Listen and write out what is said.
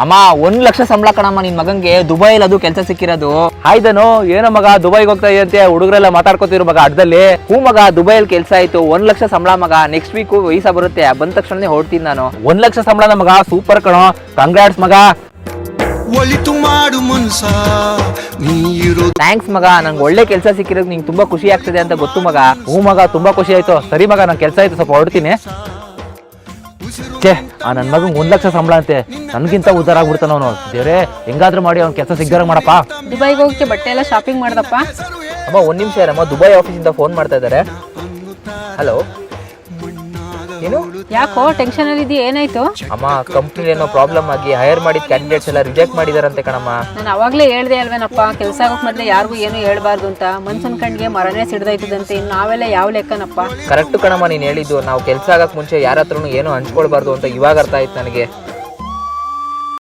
ಅಮ್ಮ 1 ಲಕ್ಷ ಸಂಬಳ ಕಣಮ್ಮ ನಿನ್ ಮಗಂಗೆ ದುಬೈಲ್ ಅದು ಕೆಲಸ ಸಿಕ್ಕಿರೋದು. ಆಯ್ದನು ಏನೋ ಮಗ ದುಬೈಗೆ ಹೋಗ್ತಾ ಇದೆಯಂತೆ ಹುಡುಗರೆಲ್ಲ ಮಾತಾಡ್ಕೋತಿರು ಮಗ ಅಡ್ಡದಲ್ಲಿ. ಹೂ ಮಗ ದುಬೈಲ್ ಕೆಲಸ ಆಯ್ತು 1 ಲಕ್ಷ ಸಂಬಳ ಮಗ. ನೆಕ್ಸ್ಟ್ ವೀಕ್ ವೀಸಾ ಬರುತ್ತೆ, ಬಂದ ತಕ್ಷಣ ಹೊರಡ್ತೀನಿ ನಾನು. 1 ಲಕ್ಷ ಸಂಬಳನ ಮಗ, ಸೂಪರ್ ಕಣೋ, ಕಂಗ್ರಾಟ್ಸ್ ಮಗ. ಒಳಿತು ಮಾಡು ಮನ್ಸ ನೀರು. ಥ್ಯಾಂಕ್ಸ್ ಮಗ, ನಂಗೆ ಒಳ್ಳೆ ಕೆಲಸ ಸಿಕ್ಕಿರೋದು ನಿಂಗೆ ತುಂಬಾ ಖುಷಿ ಆಗ್ತದೆ ಅಂತ ಗೊತ್ತು ಮಗ. ಹ್ಞೂ ಮಗ, ತುಂಬಾ ಖುಷಿ ಆಯ್ತು. ಸರಿ ಮಗ, ನಂಗೆ ಕೆಲಸ ಆಯ್ತು, ಸ್ವಲ್ಪ ಹೊರಡ್ತೀನಿ. ಛೇ, ಆ ನನ್ನ ಮಗಂಗೆ 1 ಲಕ್ಷ ಸಂಬಳ ಅಂತೆ, ನನ್ಗಿಂತ ಉದ್ದಾರ ಆಗ್ಬಿಡ್ತಾನ ಅವನು. ದೇವ್ರೆ, ಹೆಂಗಾದ್ರೂ ಮಾಡಿ ಅವ್ನ ಕೆಲಸ ಸಿಗ್ದಾರ ಮಾಡಪ್ಪ. ದುಬೈಗೆ ಹೋಗಕ್ಕೆ ಬಟ್ಟೆ ಎಲ್ಲ ಶಾಪಿಂಗ್ ಮಾಡ್ದಪ್ಪ. ಅಮ್ಮ 1 ನಿಮಿಷ ಇರಮ್ಮ, ದುಬೈ ಆಫೀಸಿಂದ ಫೋನ್ ಮಾಡ್ತಾ ಇದ್ದಾರೆ. ಹಲೋ, ಏನು? ಯಾಕೋ ಟೆನ್ಷನ್ ಅಲ್ಲಿ ಇದೆಯಾ, ಏನಾಯ್ತು? ಅಮ್ಮ ಕಂಪ್ನಿ ಏನೋ ಪ್ರಾಬ್ಲಮ್ ಆಗಿ ಹೈರ್ ಮಾಡಿದ ಕ್ಯಾಂಡಿಡೇಟ್ಸ್ ಎಲ್ಲ ರಿಜೆಕ್ಟ್ ಮಾಡಿದಾರಂತೆ ಕಣಮ್ಮ. ನಾನು ಅವಾಗ್ಲೇ ಹೇಳ್ದೆ ಅಲ್ವೇನಪ್ಪ, ಕೆಲಸ ಆಗೋಕ್ ಮೊದ್ಲೇ ಯಾರಿಗೂ ಏನು ಹೇಳ್ಬಾರ್ದು ಅಂತ. ಮನ್ಸನ್ ಕಣ್ಣಿಗೆ ಮರನೇ ಸಿಡ್ದೈತದಂತೆ, ಇನ್ನು ನಾವೆಲ್ಲ ಯಾವ ಲೆಕ್ಕನಪ್ಪ. ಕರೆಕ್ಟ್ ಕಣಮ್ಮ ನೀನ್ ಹೇಳಿದ್ದು. ನಾವು ಕೆಲಸ ಆಗಕ್ ಮುಂಚೆ ಯಾರ ಹತ್ರನು ಏನು ಹಂಚ್ಕೊಳ್ಬಾರ್ದು ಅಂತ ಇವಾಗ ಅರ್ಥ ಆಯ್ತು ನನಗೆ.